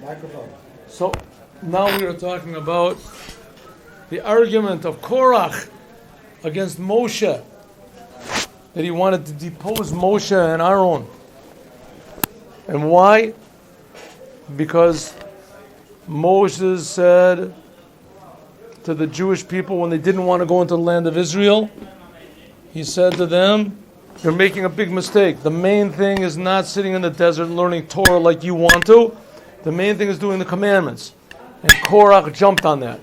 Microphone. So now we are talking about the argument of Korach against Moshe, that he wanted to depose Moshe and Aaron. And why? Because Moses said to the Jewish people when they didn't want to go into the land of Israel, he said to them, you're making a big mistake. The main thing is not sitting in the desert learning Torah like you want to. The main thing is doing the commandments. And Korach jumped on that.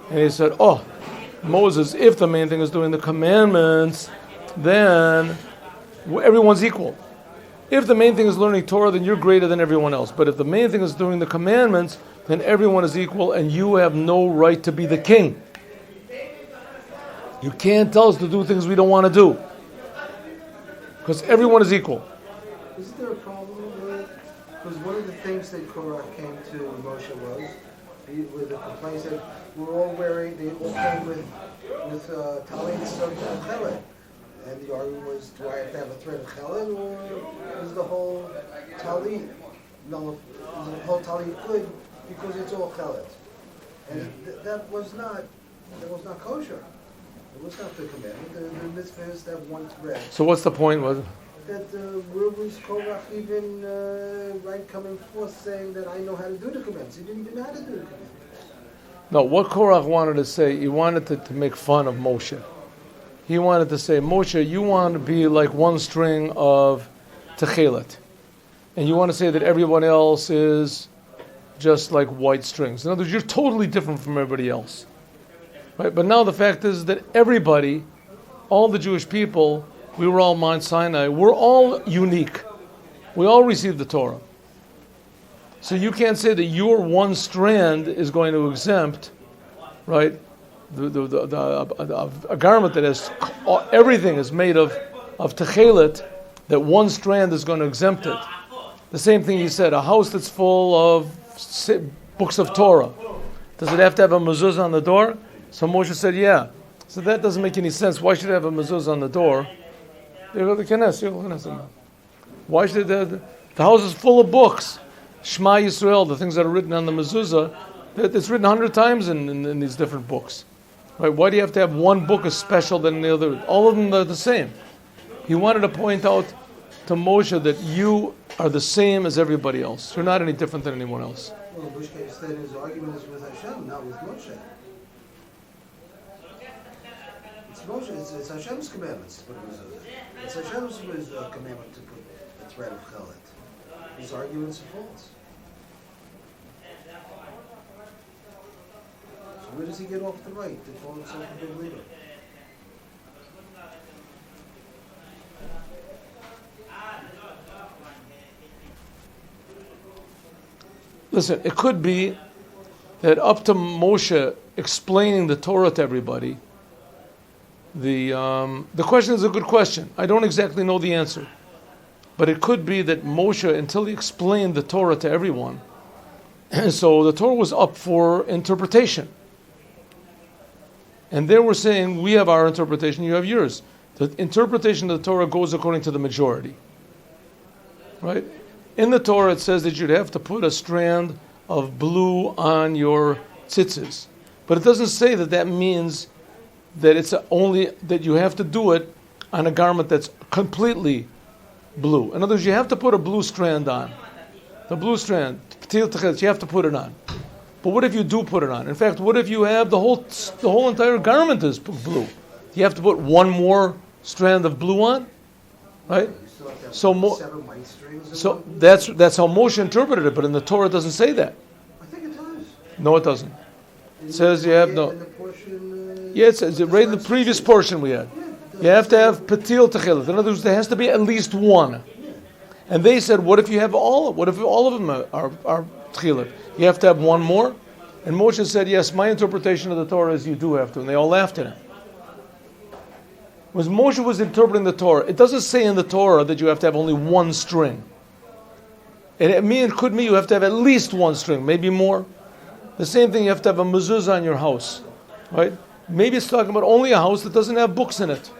And he said, oh, Moses, if the main thing is doing the commandments, then everyone's equal. If the main thing is learning Torah, then you're greater than everyone else. But if the main thing is doing the commandments, then everyone is equal and you have no right to be the king. You can't tell us to do things we don't want to do. Because everyone is equal. Isn't there a problem with, because one of the things that Korach came to Moshe was, with the complaints that we're all wearing, they all came with talits of chelet. And the argument was, do I have to have a thread of chelet, or is the whole talit, no, is the whole talit good because it's all chelet? And that was not kosher. It was not the commandment. The mitzvah is to have one thread. So what's the point? That where was Korach even coming forth saying that I know how to do the commandments? He didn't even know how to do the commandments. No, what Korach wanted to say, he wanted to make fun of Moshe. He wanted to say, Moshe, you want to be like one string of techelet. And you want to say that everyone else is just like white strings. In other words, you're totally different from everybody else. Right? But now the fact is that everybody, all the Jewish people, we were all Mount Sinai, we're all unique. We all received the Torah. So you can't say that your one strand is going to exempt, right, a garment that has everything is made of techelet, that one strand is going to exempt it. The same thing he said, a house that's full of books of Torah, does it have to have a mezuzah on the door? So Moshe said, yeah. So that doesn't make any sense. Why should it have a mezuzah on the door? Why should the house is full of books? Shema Yisrael, the things that are written on the mezuzah, it's written 100 times in these different books. Right? Why do you have to have one book as special than the other? All of them are the same. He wanted to point out to Moshe that you are the same as everybody else. You're not any different than anyone else. Well, in which case then his argument is with Hashem, not with Moshe. It's Moshe, it's Hashem's commandments. It's Hashem's commandment to put a thread of chelet. His arguments are false. So where does he get off the right to call himself a big leader? Listen, it could be that up to Moshe explaining the Torah to everybody, the question is a good question. I don't exactly know the answer. But it could be that Moshe, until he explained the Torah to everyone, so the Torah was up for interpretation. And they were saying, we have our interpretation, you have yours. The interpretation of the Torah goes according to the majority. Right? In the Torah it says that you'd have to put a strand of blue on your tzitzis. But it doesn't say that that means that it's only that you have to do it on a garment that's completely blue. In other words, you have to put a blue strand on. The blue strand, you have to put it on. But what if you do put it on? In fact, what if you have the whole entire garment is blue? You have to put one more strand of blue on, right? So that's how Moshe interpreted it. But in the Torah, it doesn't say that. I think it does. No, it doesn't. It says you have no. Yeah, it says right in the previous portion we had. You have to have patil techelet. In other words, there has to be at least one. And they said, what if you have all? What if all of them are techelet? You have to have one more? And Moshe said, yes, my interpretation of the Torah is you do have to. And they all laughed at him. When Moshe was interpreting the Torah, it doesn't say in the Torah that you have to have only one string. And it could mean you have to have at least one string, maybe more. The same thing, you have to have a mezuzah on your house. Right? Maybe it's talking about only a house that doesn't have books in it.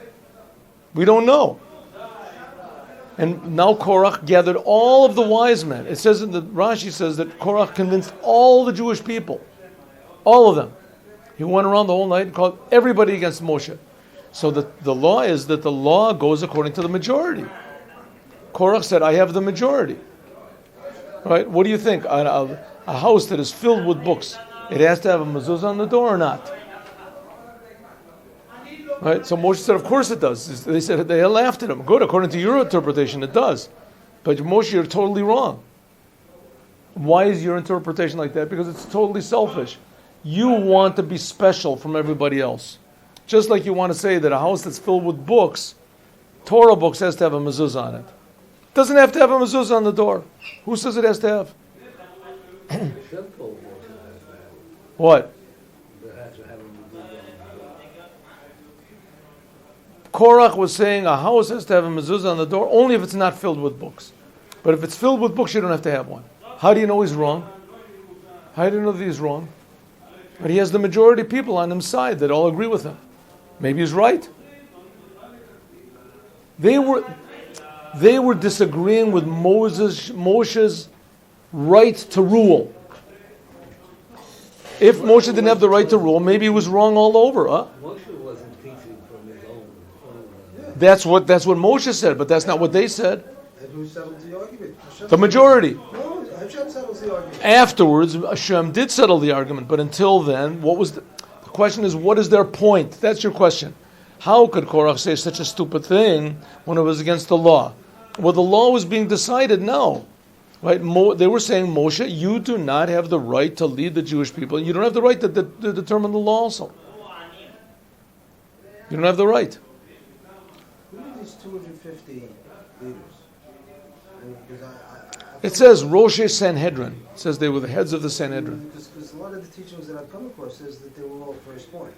We don't know. And now Korach gathered all of the wise men. It says Rashi says that Korach convinced all the Jewish people, all of them. He went around the whole night and called everybody against Moshe. So the law is that the law goes according to the majority. Korach said, I have the majority. Right? What do you think? A house that is filled with books, it has to have a mezuzah on the door or not? Right? So Moshe said, of course it does. They said, they laughed at him. Good, according to your interpretation, it does. But Moshe, you're totally wrong. Why is your interpretation like that? Because it's totally selfish. You want to be special from everybody else. Just like you want to say that a house that's filled with books, Torah books, has to have a mezuzah on it. It doesn't have to have a mezuzah on the door. Who says it has to have? What? Korach was saying a house has to have a mezuzah on the door only if it's not filled with books. But if it's filled with books, you don't have to have one. How do you know he's wrong? How do you know that he's wrong? But he has the majority of people on his side that all agree with him. Maybe he's right. They were disagreeing with Moshe's right to rule. If Moshe didn't have the right to rule, maybe he was wrong all over. Moshe wasn't teaching from his own. That's what Moshe said, but that's not what they said. And who settled the argument? The majority. No, Hashem settles the argument. Afterwards, Hashem did settle the argument, but until then, the question is, what is their point? That's your question. How could Korach say such a stupid thing when it was against the law? Well, the law was being decided now. Right? They were saying, Moshe, you do not have the right to lead the Jewish people, and you don't have the right to determine the law also. You don't have the right. Who are these 250 leaders? It says Rosh Sanhedrin. It says they were the heads of the Sanhedrin. Because a lot of the teachings that I've come across says that they were all firstborn.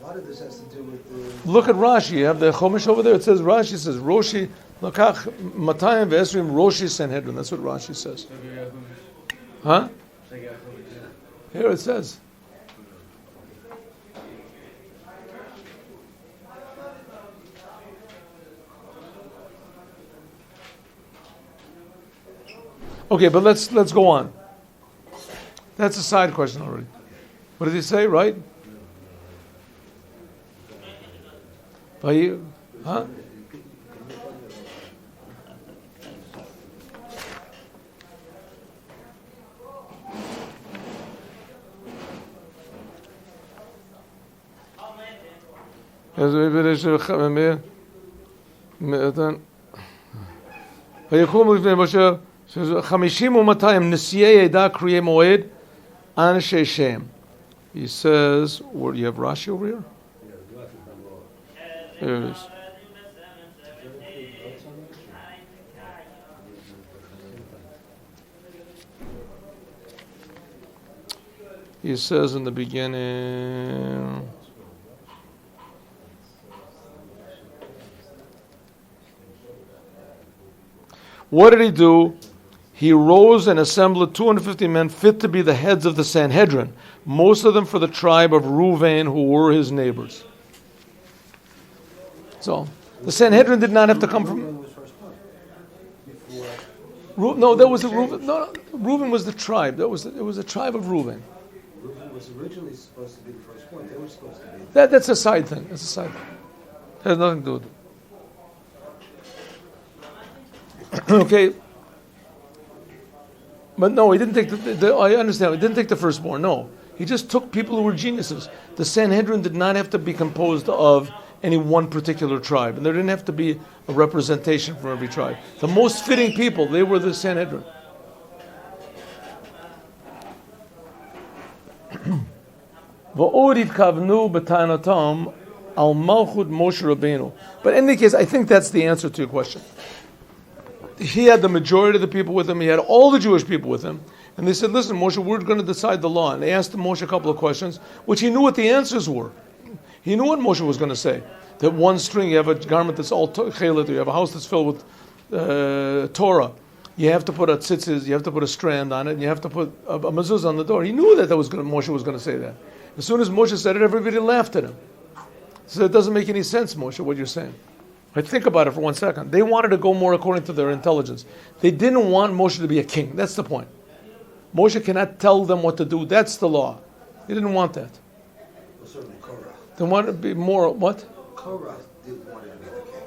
A lot of this has to do with the... Look at Rashi. You have the Chumash over there. It says Rashi says Roshi Lakach Matayim Ve'esrim Roshi Sanhedrin. That's what Rashi says. Huh? Here it says. Okay, but let's go on. That's a side question already. What did he say, right? Huh? He says, where do you have Rashi over here? There it is. He says in the beginning, what did he do? He rose and assembled 250 men fit to be the heads of the Sanhedrin, most of them for the tribe of Reuven, who were his neighbors. So, the Sanhedrin did not have to come from... No, that was the Reuven. No, Reuven was the tribe. It was the tribe of Reuven. Reuven was originally supposed to be the firstborn. They were supposed to be... That's a side thing. That's a side thing. It has nothing to do with it. Okay. But no, he didn't take I understand. He didn't take the firstborn. No, he just took people who were geniuses. The Sanhedrin did not have to be composed of any one particular tribe, and there didn't have to be a representation from every tribe. The most fitting people, they were the Sanhedrin. But in any case, I think that's the answer to your question. He had the majority of the people with him. He had all the Jewish people with him. And they said, listen, Moshe, we're going to decide the law. And they asked Moshe a couple of questions, which he knew what the answers were. He knew what Moshe was going to say. That one string, you have a garment that's all chelet, you have a house that's filled with Torah. You have to put a tzitzis, you have to put a strand on it, and you have to put a mezuzah on the door. He knew that Moshe was going to say that. As soon as Moshe said it, everybody laughed at him. So it doesn't make any sense, Moshe, what you're saying. Right? Think about it for 1 second. They wanted to go more according to their intelligence. They didn't want Moshe to be a king. That's the point. Moshe cannot tell them what to do. That's the law. They didn't want that. Well, certainly Korach. They wanted to be more, what? Korach didn't want to be the king.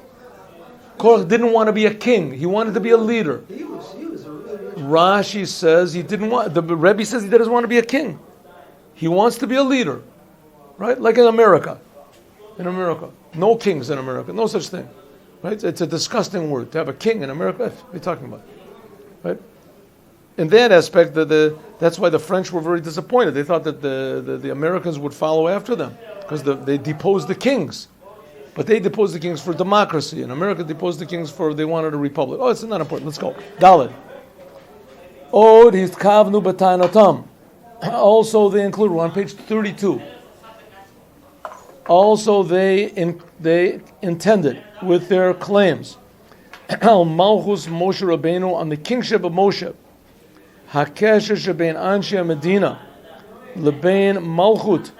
Korach didn't want to be a king. He wanted to be a leader. He was a really rich. Rashi says he didn't want, the Rebbe says he doesn't want to be a king. He wants to be a leader. Right? Like in America. In America. No kings in America. No such thing. Right? It's a disgusting word. To have a king in America, what are you talking about? Right? In that aspect, that's why the French were very disappointed. They thought that the Americans would follow after them because they deposed the kings. But they deposed the kings for democracy. And America deposed the kings for they wanted a republic. Oh, it's not important. Let's go. Daled. Od hitkavnu b'tainatam. Also, they include, we're on page 32. Also, they intended with their claims Al Malchus Moshe Rabbeinu, on the kingship of Moshe, Hakesher shebein Anshe Medina, Lebein Malchut,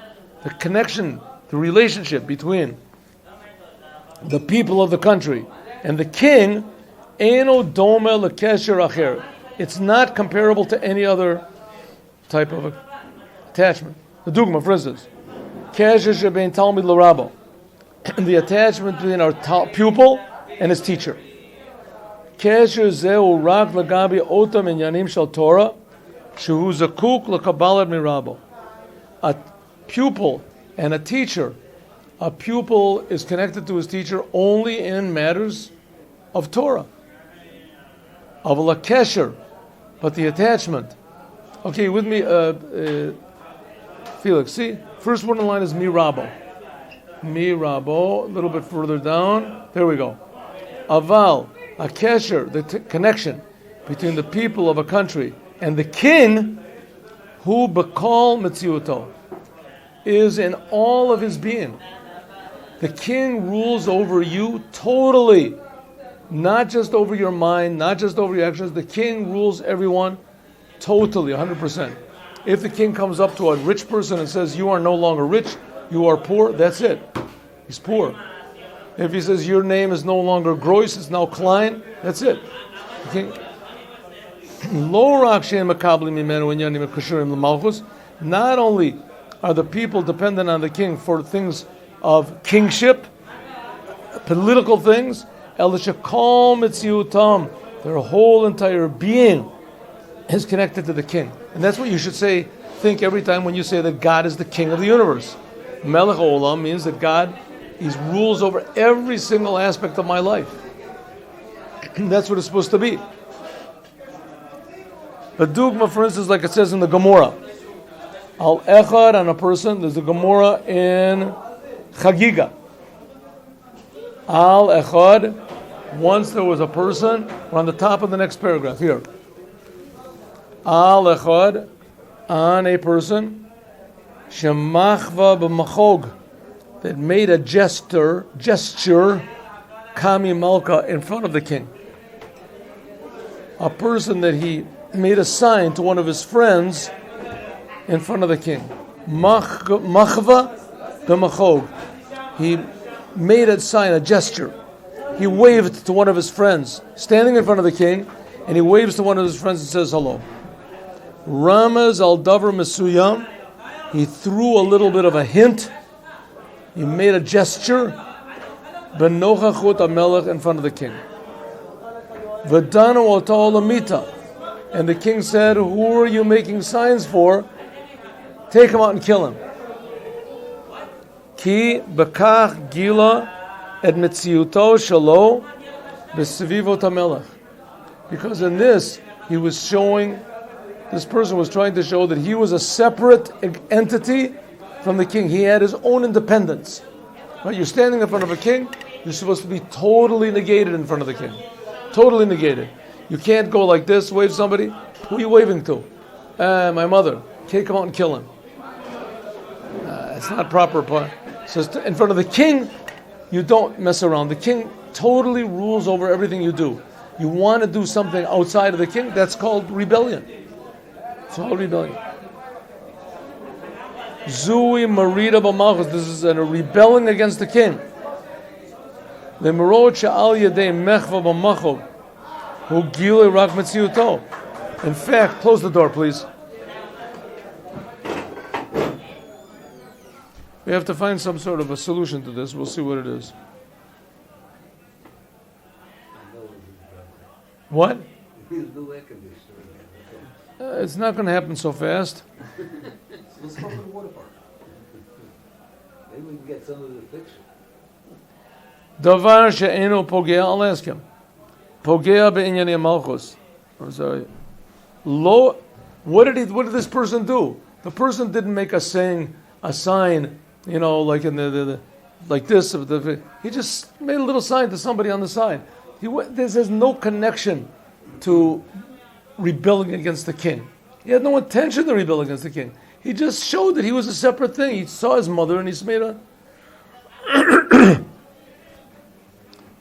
the connection, the relationship between the people of the country and the king, Eino Dome Lekesher Acher. It's not comparable to any other type of attachment. The dugma, for instance, Kesher shebein Talmid L'Rabbo, the attachment between our pupil and his teacher. Kesher zeu rak lagabi otam inyanim shel Torah, shehu zakuk lekabalat mirabo. A pupil and a teacher. A pupil is connected to his teacher only in matters of Torah. Aval kesher, but the attachment. Okay, with me, Felix. See, first one in line is mirabo. Mirabo. A little bit further down. There we go. Aval. A kesher, the connection between the people of a country and the king, who bekal mitziuto, is in all of his being. The king rules over you totally, not just over your mind, not just over your actions. The king rules everyone totally, 100%. If the king comes up to a rich person and says, you are no longer rich, you are poor, that's it. He's poor. If he says your name is no longer Gross, it's now Klein, that's it. Not only are the people dependent on the king for things of kingship, political things, their whole entire being is connected to the king. And that's what you should think every time when you say that God is the king of the universe. Melech Olam means that God, He rules over every single aspect of my life. That's what it's supposed to be. A dugma, for instance, like it says in the Gemara, Al Echad, on a person, there's a Gemara in Chagiga. Al Echad, once there was a person, we're on the top of the next paragraph here. Al Echad, on a person, Shemachva b'machog, that made a gesture, Kami Malka, in front of the king. A person that he made a sign to one of his friends in front of the king. Machva b'machog. He made a sign, a gesture. He waved to one of his friends, standing in front of the king, and he waves to one of his friends and says hello. Ramaz al davar mesuyam. He threw a little bit of a hint. He made a gesture, b'nochachut hamelech, in front of the king. V'danu oto lamita, and the king said, "Who are you making signs for? Take him out and kill him." Ki b'kach gila et mitziuto shalo b'sevivot hamelech, because in this he was showing. This person was trying to show that he was a separate entity from the king. He had his own independence. Right? You're standing in front of a king, you're supposed to be totally negated in front of the king. Totally negated. You can't go like this, wave somebody. Who are you waving to? My mother. Can't come out and kill him. It's not proper. So in front of the king, you don't mess around. The king totally rules over everything you do. You want to do something outside of the king, that's called rebellion. It's all rebellion. Zui Marida B'Malchus. This is a rebelling against the king. Lemerot she'al yedei mechva b'machov hu gilui rak metziuto. In fact, close the door, please. We have to find some sort of a solution to this. We'll see what it is. What? It's not going to happen so fast. Let's go to the water park. Maybe we can get some of the picture. Davar she'enu pogea, I'll ask him. Pogea be'inyani malchus. I'm sorry. What did this person do? The person didn't make a sign, like in the like this. He just made a little sign to somebody on the side. This has no connection to rebelling against the king. He had no intention to rebel against the king. He just showed that he was a separate thing. He saw his mother and he's made a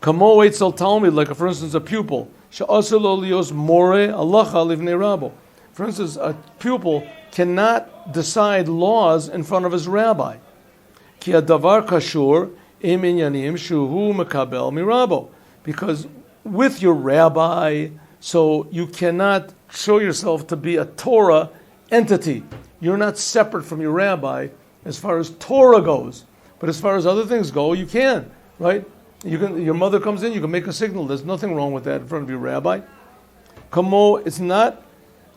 Kamo Eitzel Talmud, like for instance a pupil. Sha'aselo lios more alacha livnei rabo. For instance, a pupil cannot decide laws in front of his rabbi. Ki adavar kashur im inyanim shuhu mekabel mirabo. Because with your rabbi, so you cannot show yourself to be a Torah entity. You're not separate from your rabbi as far as Torah goes. But as far as other things go, you can, right? Your mother comes in, you can make a signal. There's nothing wrong with that in front of your rabbi. Kamo, it's not.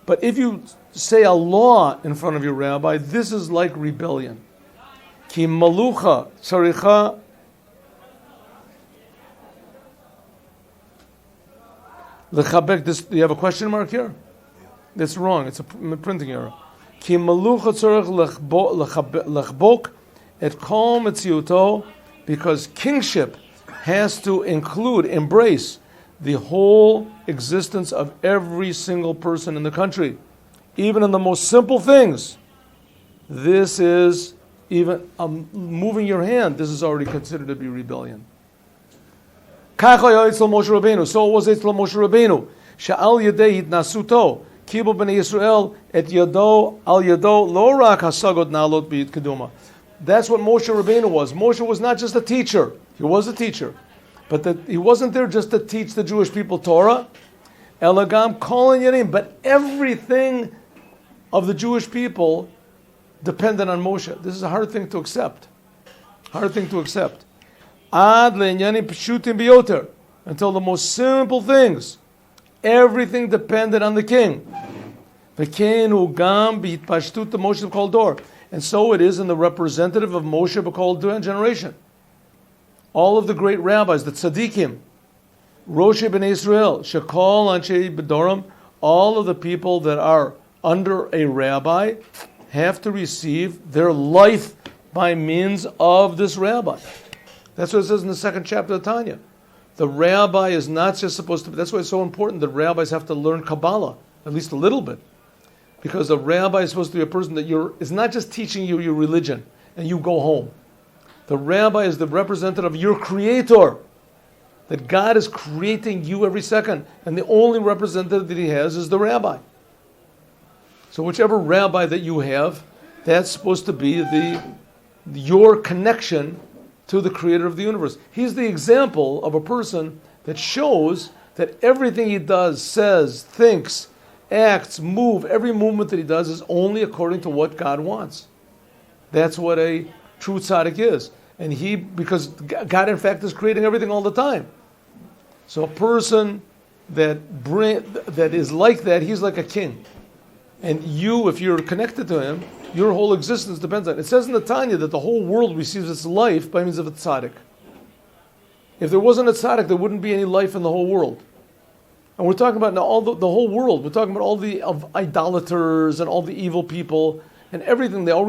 But if you say a law in front of your rabbi, this is like rebellion. Ki malucha tzaricha. Lechabek. This. Do you have a question mark here? That's wrong. It's a printing error. Ki malucha tzarich lechbok et kol metziuto, because kingship has to embrace the whole existence of every single person in the country, even in the most simple things. This is even moving your hand. This is already considered to be rebellion. So it was Eitzel Moshe Rabbeinu. Sha'al yedei hitnasuto kibu b'nei Yisrael et yado al yado lo rak hasagod nalot b'yit keduma. That's what Moshe Rabbeinu was. Moshe was not just a teacher. He was a teacher. But he wasn't there just to teach the Jewish people Torah. Elagam kol yanim. But everything of the Jewish people depended on Moshe. This is a hard thing to accept. Hard thing to accept. Ad le'inyanim pshutim biyoter. Until the most simple things. Everything depended on the king. V'kein ugam b'hitpashtut Moshe b'kol dor. And so it is in the representative of Moshe b'kol generation. All of the great rabbis, the tzaddikim, Rosh B'nai Israel, Shekol Anshe B'doram, all of the people that are under a rabbi have to receive their life by means of this rabbi. That's what it says in the second chapter of Tanya. The rabbi is not just supposed to be, that's why it's so important that rabbis have to learn Kabbalah, at least a little bit. Because a rabbi is supposed to be a person that is not just teaching you your religion and you go home. The rabbi is the representative of your creator. That God is creating you every second. And the only representative that he has is the rabbi. So whichever rabbi that you have, that's supposed to be your connection to the creator of the universe. He's the example of a person that shows that everything he does, says, thinks, acts, every movement that he does is only according to what God wants. That's what a true tzaddik is. And because God in fact is creating everything all the time. So a person that is like that, he's like a king. And you, if you're connected to him, your whole existence depends on it. It says in the Tanya that the whole world receives its life by means of a tzaddik. If there wasn't a tzaddik, there wouldn't be any life in the whole world. And we're talking about now all the whole world. We're talking about all the idolaters and all the evil people and everything. They all